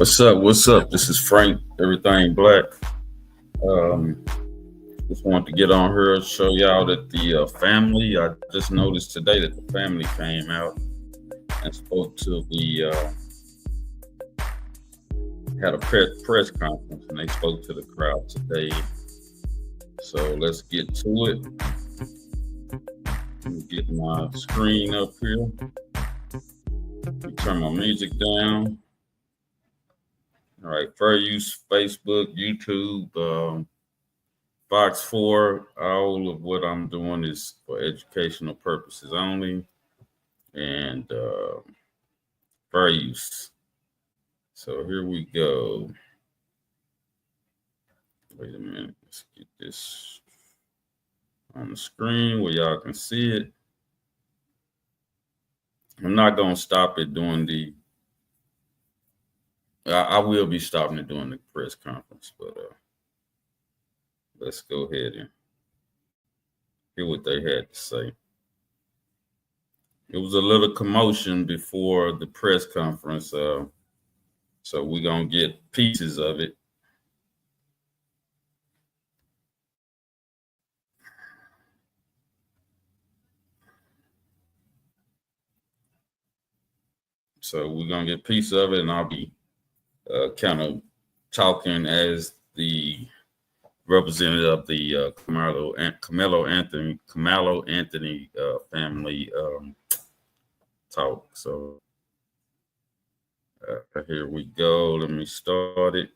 What's up? What's up? This is Frank, Everything Black. Um, just wanted to get on here and show y'all that the family, I just noticed today that the family came out and spoke to had a press conference and they spoke to the crowd today. So let's get to it. Let me get my screen up here. Let me turn my music down. All right, fair use, Facebook, YouTube, Fox 4. All of what I'm doing is for educational purposes only and fair use. So here we go. Wait a minute. Let's get this on the screen where y'all can see it. I'm not going to stop it doing I will be stopping it during the press conference, but let's go ahead and hear what they had to say. It was a little commotion before the press conference, so we're going to get pieces of it. So we're going to get pieces of it, and I'll be kind of talking as the representative of the KAMELO Anthony family talk. So here we go. Let me start it.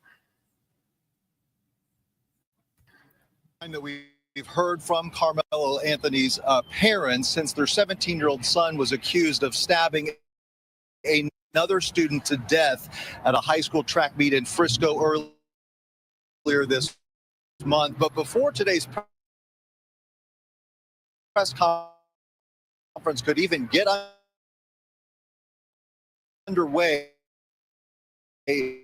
That we've heard from Carmelo Anthony's parents since their 17-year-old son was accused of stabbing another student to death at a high school track meet in Frisco earlier this month. But before today's press conference could even get underway, a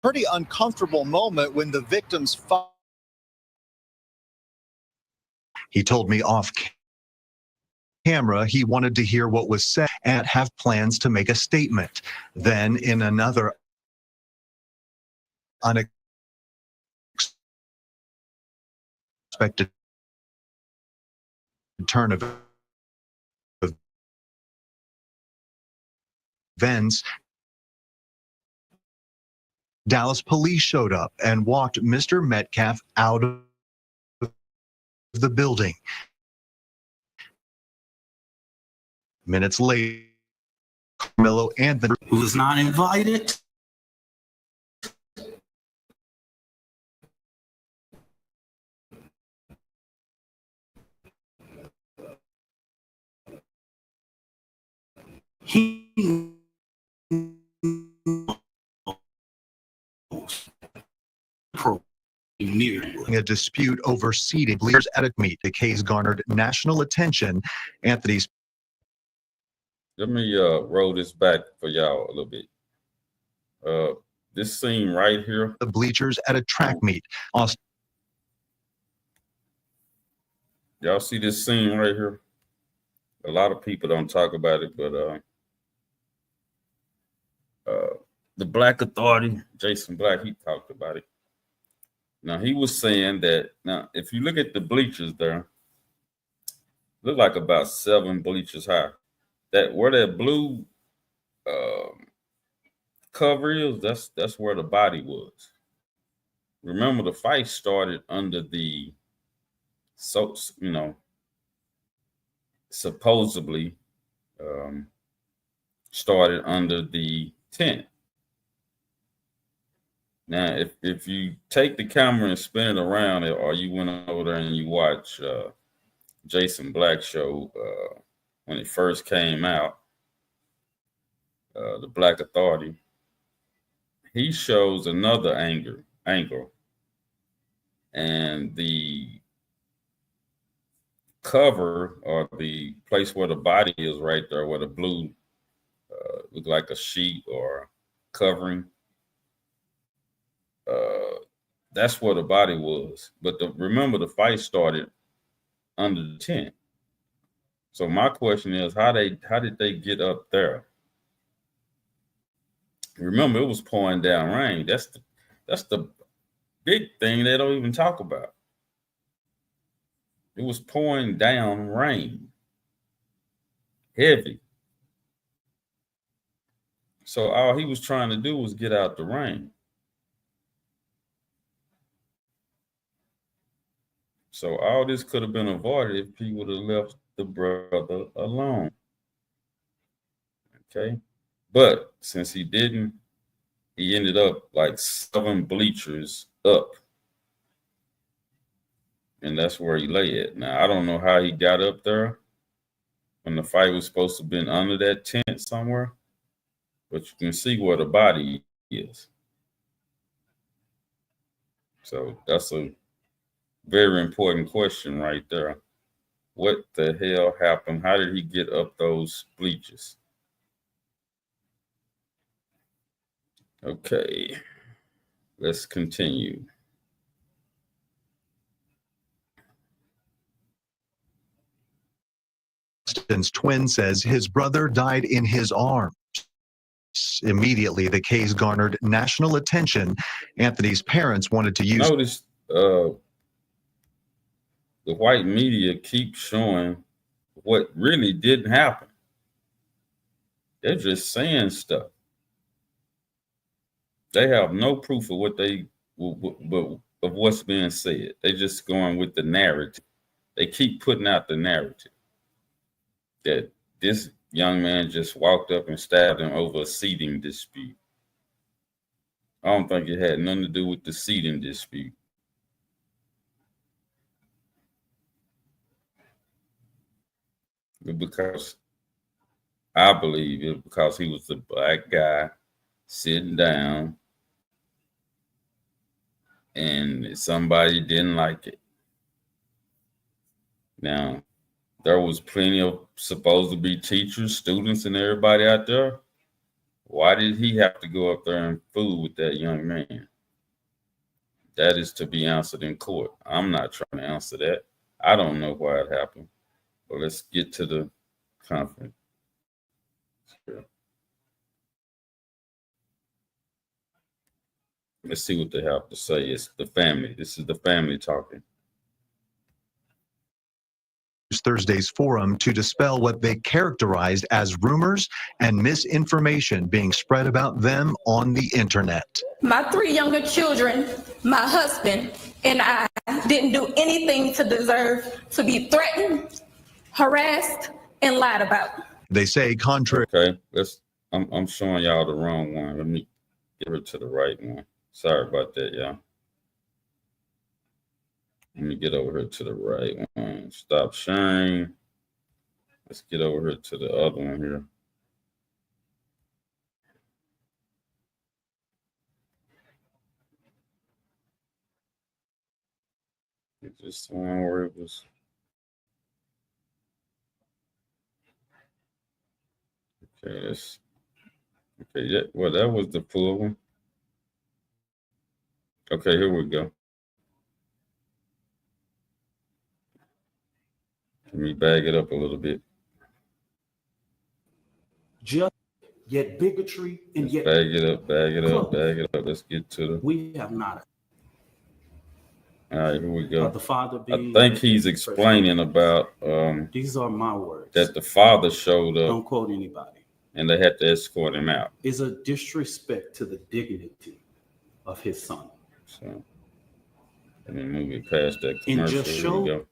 pretty uncomfortable moment when the victim's He told me off camera he wanted to hear what was said and have plans to make a statement. Then in another unexpected turn of events, Dallas police showed up and walked Mr. Metcalf out of the building. Minutes later, Carmelo Anthony, who was not invited, he a dispute over seating leaders at a meet. The case garnered national attention. Anthony's. Let me roll this back for y'all a little bit. This scene right here. The bleachers at a track meet. Y'all see this scene right here? A lot of people don't talk about it, but the Black Authority, Jason Black, he talked about it. Now, he was saying that, now, if you look at the bleachers there, look like about 7 bleachers high. That where that blue cover is, that's where the body was. Remember, the fight started under the, supposedly started under the tent. Now, if you take the camera and spin it around, or you went over there and you watch Jason Black show when it first came out, the Black Authority. He shows another angle, and the cover or the place where the body is right there, where the blue look like a sheet or covering. That's where the body was. But remember, the fight started under the tent. So my question is, how did they get up there? Remember, it was pouring down rain. That's the big thing they don't even talk about. It was pouring down rain, heavy. So all he was trying to do was get out the rain. So all this could have been avoided if he would have left the brother alone. Okay. But since he didn't, he ended up like 7 bleachers up. And that's where he lay at. Now, I don't know how he got up there when the fight was supposed to have been under that tent somewhere, but you can see where the body is. So that's a very important question right there. What the hell happened? How did he get up those bleachers? Okay, let's continue. Austin's twin says his brother died in his arms. Immediately, the case garnered national attention. Anthony's parents wanted to use. Notice the white media keeps showing what really didn't happen. They're just saying stuff. They have no proof of of what's being said. They're just going with the narrative. They keep putting out the narrative that this young man just walked up and stabbed him over a seating dispute. I don't think it had nothing to do with the seating dispute. Because I believe it because he was a black guy sitting down and somebody didn't like it. Now, there was plenty of supposed to be teachers, students, and everybody out there. Why did he have to go up there and fool with that young man? That is to be answered in court. I'm not trying to answer that. I don't know why it happened. But let's get to the conference. Let's see what they have to say. It's the family. This is the family talking. Thursday's forum to dispel what they characterized as rumors and misinformation being spread about them on the internet. My 3 younger children, my husband, and I didn't do anything to deserve to be threatened, harassed, and lied about. They say contrary. Okay, I'm showing y'all the wrong one. Let me get her to the right one. Sorry about that, y'all. Let me get over here to the right one. Stop sharing. Let's get over here to the other one here. Get this one where it was. Okay, that's okay. Yeah, well, that was the full one. Okay, here we go. Let me bag it up a little bit. Just yet bigotry and Let's yet bag it up, bag it up, bag it up. Let's get to the. we have not. All right, here we go. The father being I think he's explaining about these are my words. that the father showed up. Don't quote anybody. And they had to escort him out. Is a disrespect to the dignity of his son. So let me move it past that And commercial. just Here we go.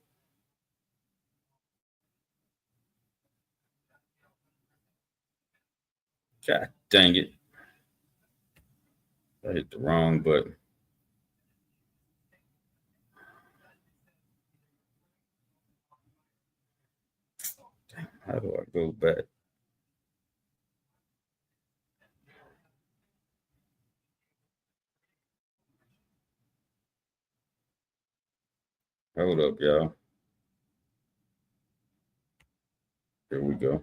God dang it. I hit the wrong button. How do I go back? Hold up, y'all. Here we go.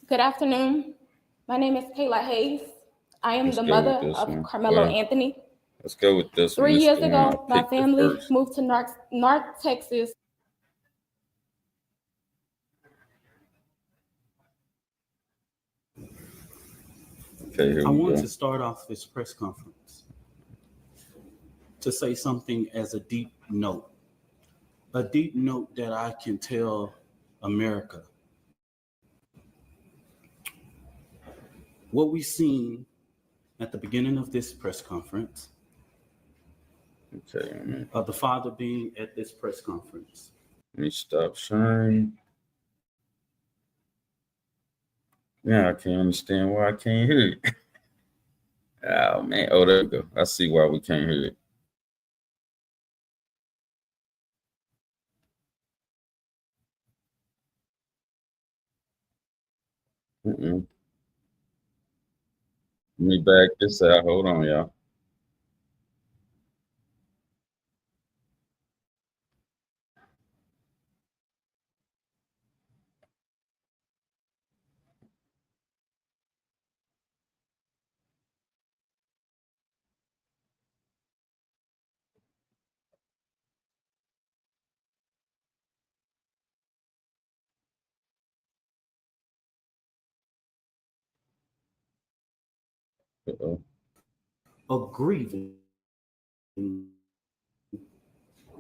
Good afternoon. My name is Kayla Hayes. I am Let's the go mother with this of one. Carmelo Well, Anthony. let's go with this one. 3 This years is the one I ago, my picked at family first. moved to North Texas. Okay, here I we want go. to start off this press conference to say something as a deep note that I can tell America. What we've seen at the beginning of this press conference, Okay, of the father being at this press conference. let me stop sharing. Now I can't understand why I can't hear it. Oh man. Oh, there we go. I see why we can't hear it. Let me back this out. Hold on, y'all. Uh-oh. A grieving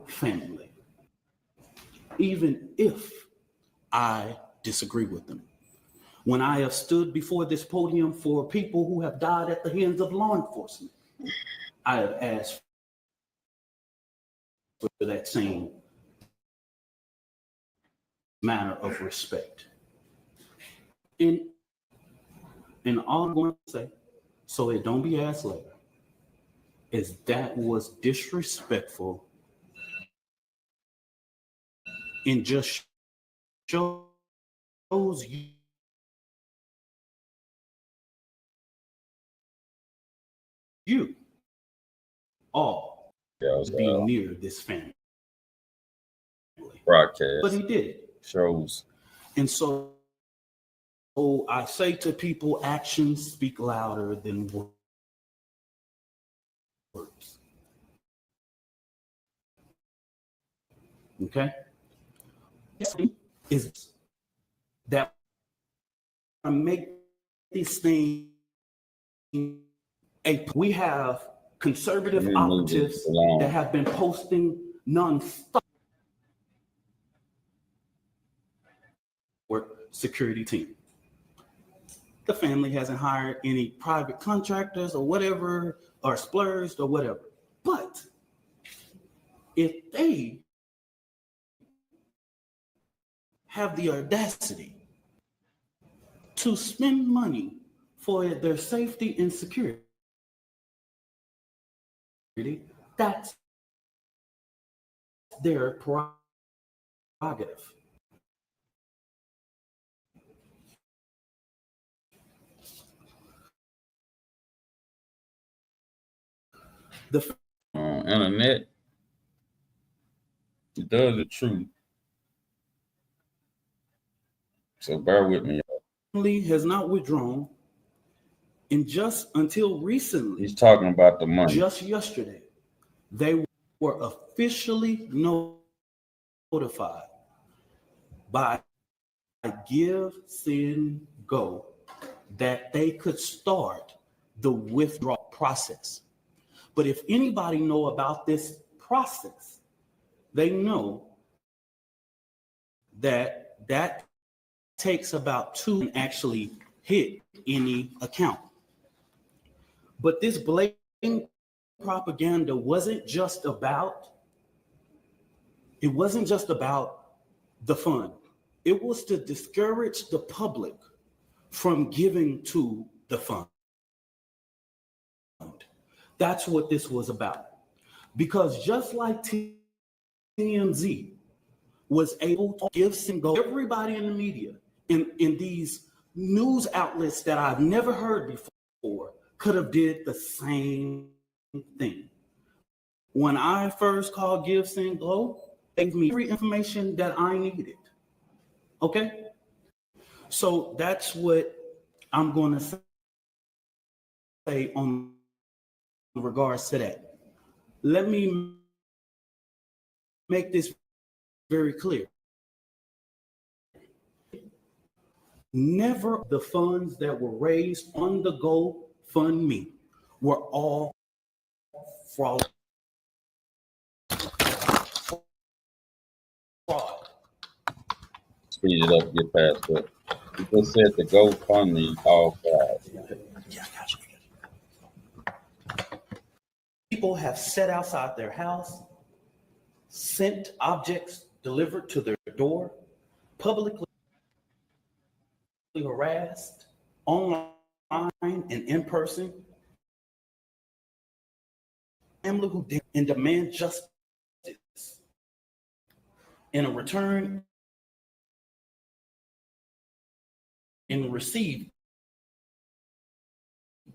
family, even if I disagree with them. When I have stood before this podium for people who have died at the hands of law enforcement, I have asked for that same manner of respect. And all I'm going to say, so it don't be asked later, is that was disrespectful and just shows you all Yeah, it was being near this family. broadcast. But he did it. Shows. And so I say to people, actions speak louder than words. Okay? Is that I make this thing we have conservative operatives that have been posting non-stop security team. The family hasn't hired any private contractors or whatever, or splurged or whatever. But if they have the audacity to spend money for their safety and security, that's their prerogative. The Internet, it does the truth. So bear with me. family has not withdrawn, and just until recently, He's talking about the money. just yesterday, they were officially notified by Give, Send, Go that they could start the withdrawal process. But if anybody know about this process, they know that takes about 2 to actually hit any account. But this blatant propaganda wasn't just about the fund. It was to discourage the public from giving to the fund. That's what this was about. Because just like TMZ was able to give and go, everybody in the media, in these news outlets that I've never heard before, could have did the same thing. When I first called Give, Send, Glow, they gave me every information that I needed. Okay? So that's what I'm going to say on regards to that. Let me make this very clear. Never the funds that were raised on the GoFundMe were all fraud. Speed it up, get past it. You just said the GoFundMe all fraud. Yeah, I got you. People have sat outside their house, sent objects delivered to their door, publicly harassed, online and in person, family who did and demand justice. In a return, and receive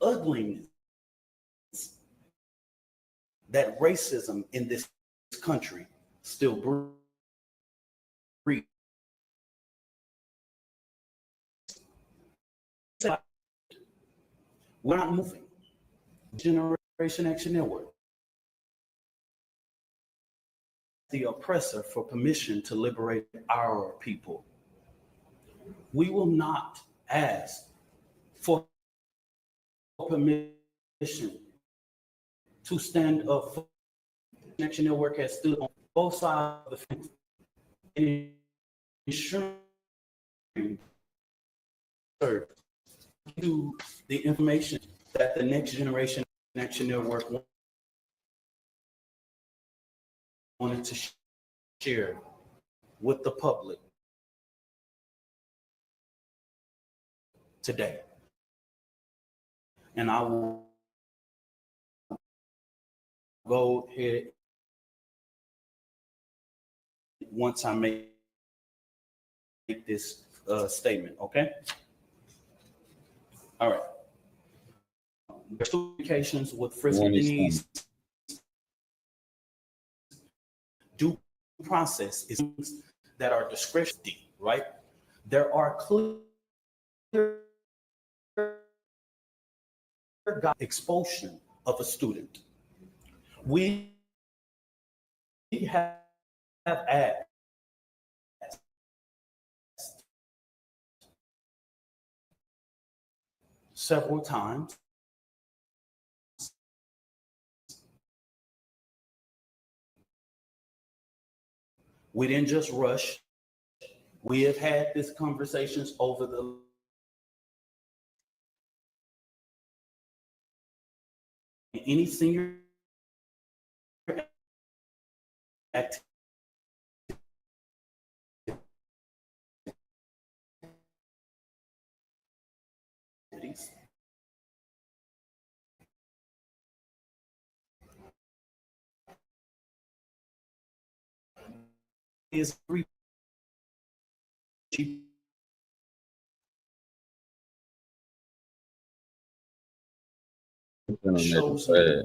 ugliness that racism in this country still breeds. We're not moving. Generation Action Network, the oppressor for permission to liberate our people. We will not ask for permission to stand up for Action Network has stood on both sides of the fence and ensuring to the information that the Next Generation Action Network wanted to share with the public today. And I will go ahead once I make this statement, okay? All right. Communications with Frisco Denise due process is that are discretionary, right? There are clear expulsion of a student. We have asked several times we didn't just rush. We have had these conversations over the any senior activities is shows me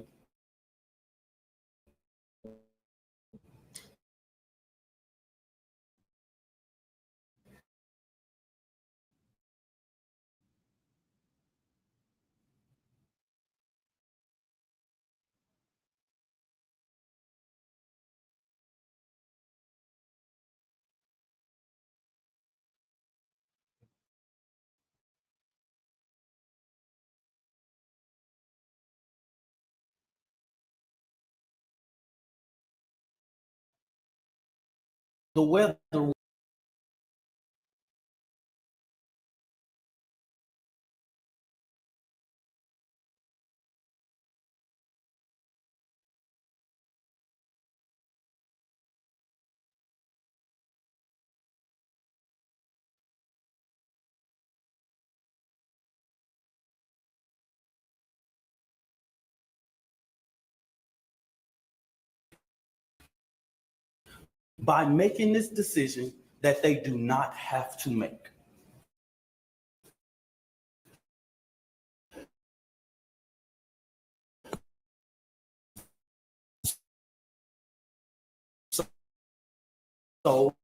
the weather by making this decision that they do not have to make. So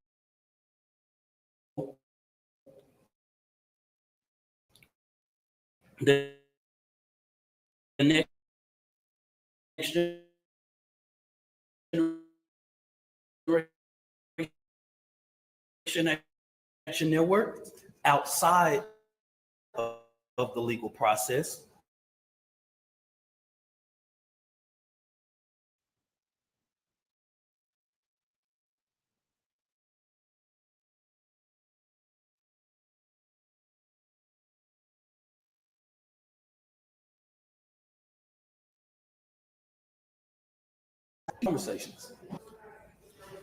the next generation Action Network, outside of the legal process, conversations.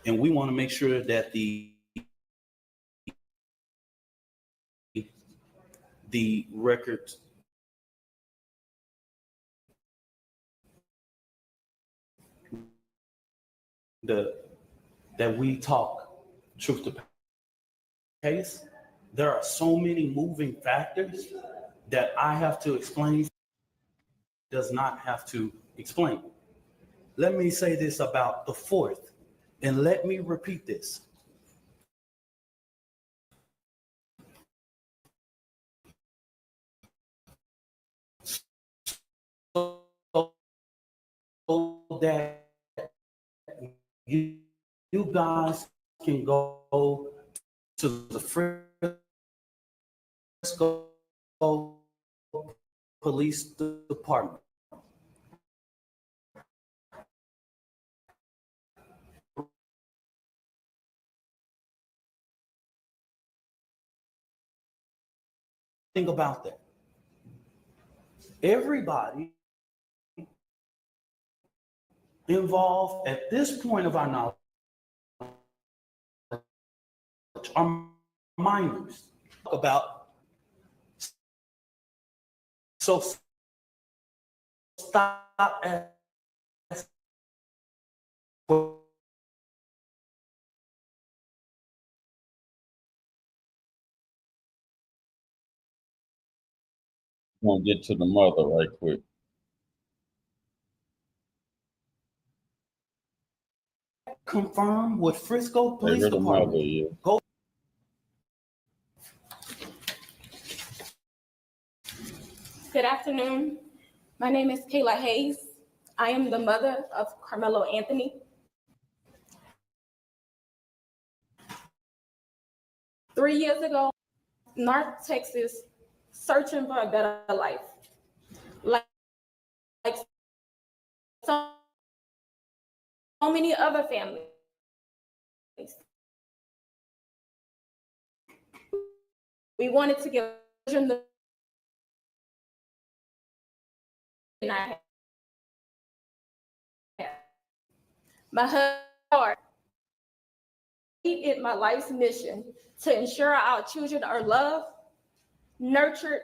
And we want to make sure that the records that we talk truth to case. There are so many moving factors that I have to explain, does not have to explain. Let me say this about the fourth, and let me repeat this. So that you guys can go to the Frisco Police Department. Think about that. Everybody involved at this point of our knowledge are minors. About so stop at I'm gonna get to the mother right quick. confirm with Frisco Hey, Police where the mother Department. is. Go. Good afternoon. My name is Kayla Hayes. I am the mother of Carmelo Anthony. Three years ago, North Texas, searching for a better life. Like so many other families. We wanted to give children the my husband it my life's mission to ensure our children are loved, nurtured,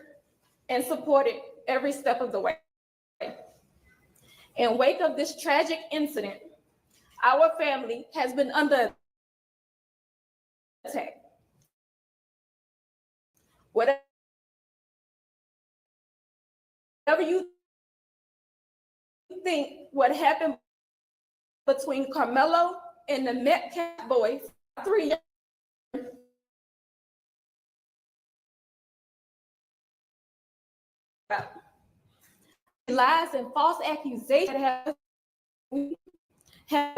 and supported every step of the way. In wake of this tragic incident, our family has been under attack. Whatever you think what happened between Carmelo and the Metcalf boys, 3 years lies and false accusations have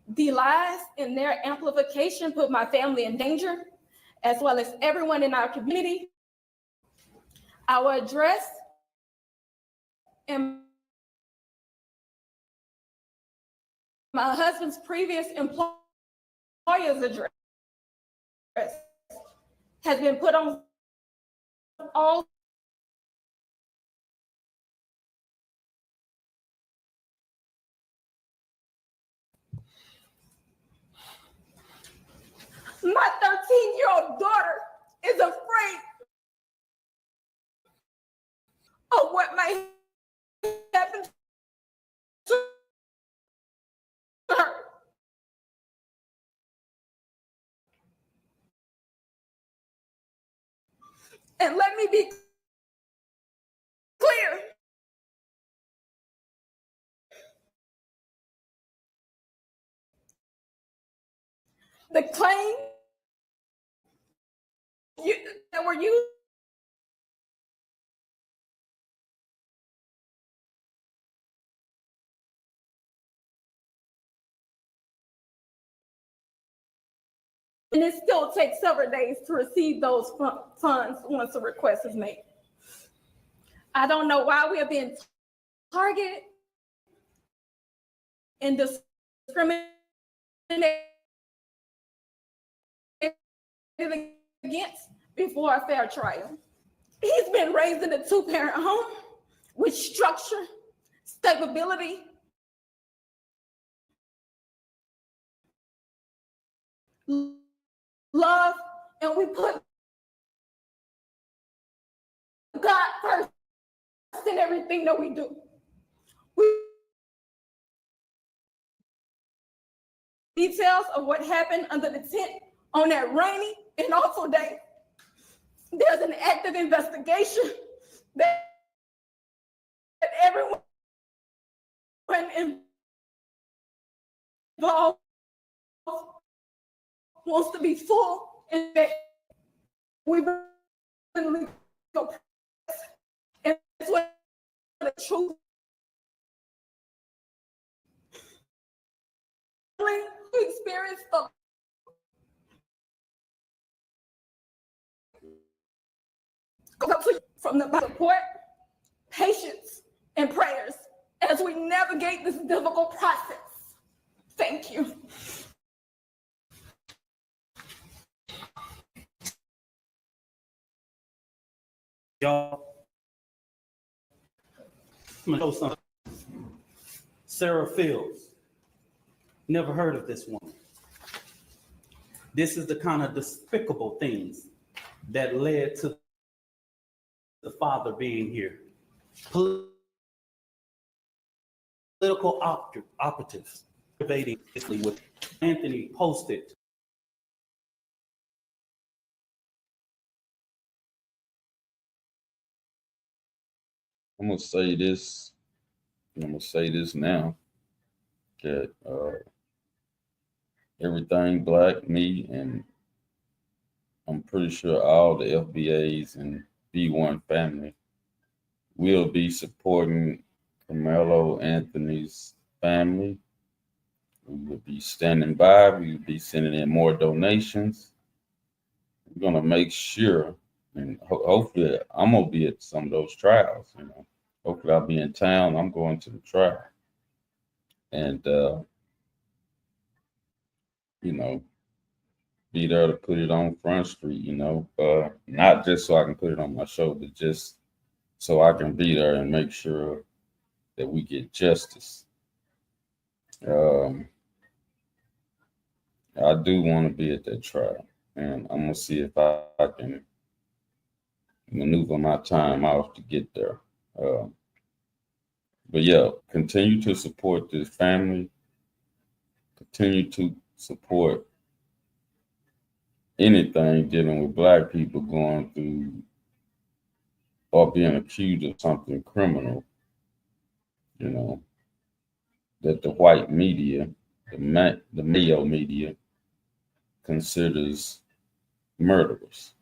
the lies and their amplification put my family in danger, as well as everyone in our community. Our address and my husband's previous employer's address has been put on all my 13-year-old daughter is afraid of what might happen And let me be clear. The claim that were used and it still takes several days to receive those funds once a request is made. I don't know why we are being targeted and discriminated against before a fair trial. He's been raised in a 2-parent home with structure, stability, love, and we put God first in everything that we do. Details of what happened under the tent on that rainy and awful day. There's an active investigation that everyone involved wants to be full, and that we've been legal process, and that's what the truth experience from the support, patience, and prayers as we navigate this difficult process. Thank you. Y'all, I'm gonna know something. Sarah Fields, never heard of this woman. This is the kind of despicable things that led to the father being here. Political operatives debating with Anthony posted. I'm gonna say this. I'm gonna say this now. That everything black, me, and I'm pretty sure all the FBAs and B1 family will be supporting KAMELO Anthony's family. We will be standing by. We will be sending in more donations. We're gonna make sure, and hopefully, I'm gonna be at some of those trials. You know, hopefully, I'll be in town. I'm going to the trial, and you know, be there to put it on Front Street. You know, not just so I can put it on my show, but just so I can be there and make sure that we get justice. I do want to be at that trial, and I'm gonna see if I can maneuver my time off to get there. But yeah, continue to support this family. Continue to support anything dealing with Black people going through or being accused of something criminal. You know, that the white media, the Mayo media, considers murderers.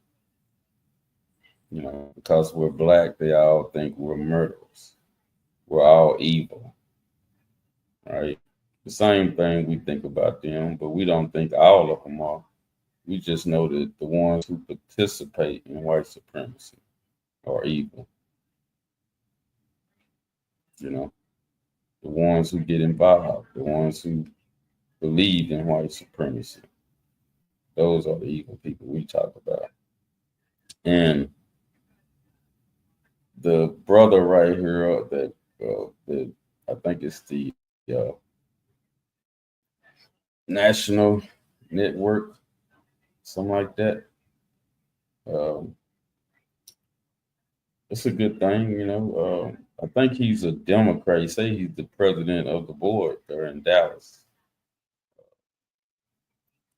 You know, because we're Black, they all think we're murderers. We're all evil, right? The same thing we think about them, but we don't think all of them are. We just know that the ones who participate in white supremacy are evil. You know, the ones who get involved, the ones who believe in white supremacy, those are the evil people we talk about. And the brother right here that I think it's the National Network, something like that. It's a good thing, you know. I think he's a Democrat. He say he's the president of the board there in Dallas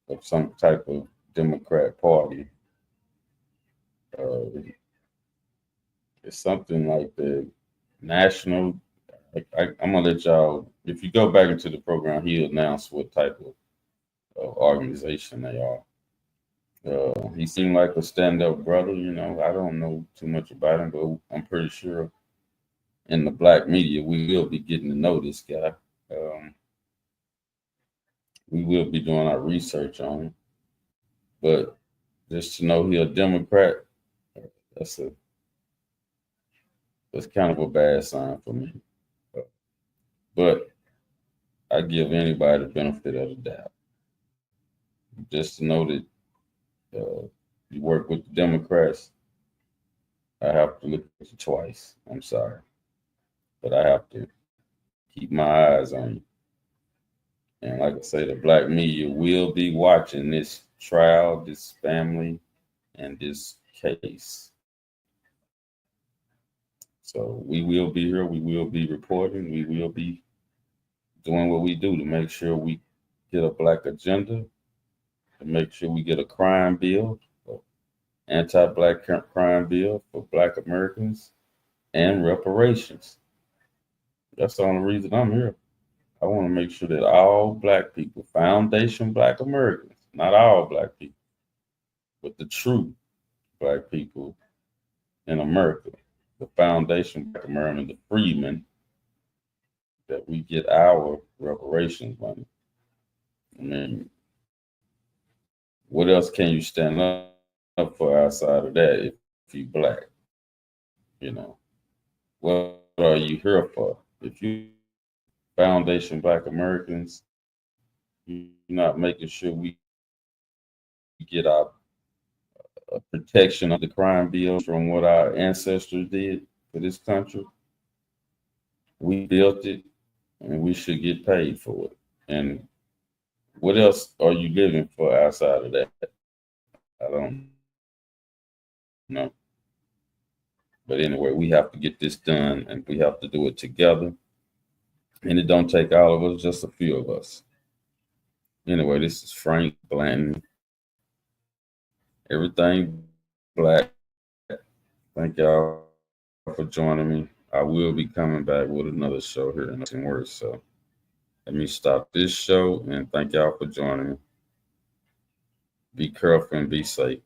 of some type of Democrat party. it's something like the national. I'm gonna let y'all. If you go back into the program, he'll announce what type of organization they are. He seemed like a stand-up brother. I don't know too much about him, but I'm pretty sure in the black media we will be getting to know this guy. We will be doing our research on him, but just to know he's a Democrat, that's kind of a bad sign for me. But I give anybody the benefit of the doubt. Just to know that you work with the Democrats, I have to look at you twice. I'm sorry, but I have to keep my eyes on you. And like I say, the black media will be watching this trial, this family, and this case. So we will be here. We will be reporting. We will be doing what we do to make sure we get a black agenda, to make sure we get a crime bill, anti-black crime bill for black Americans, and reparations. That's the only reason I'm here. I want to make sure that all black people, foundation black Americans, not all black people, but the true black people in America, the foundation black Americans, the freedmen, that we get our reparations money. I mean, what else can you stand up for outside of that if you black? What are you here for? If you foundation black Americans, you're not making sure we get our protection of the crime bill from what our ancestors did for this country. We built it, and we should get paid for it. And what else are you living for outside of that? I don't know. But anyway, we have to get this done, and we have to do it together. And it don't take all of us, just a few of us. Anyway, this is Frank Blanton. Everything black. Thank y'all for joining me. I will be coming back with another show here in some words. So let me stop this show and thank y'all for joining me. Be careful and be safe.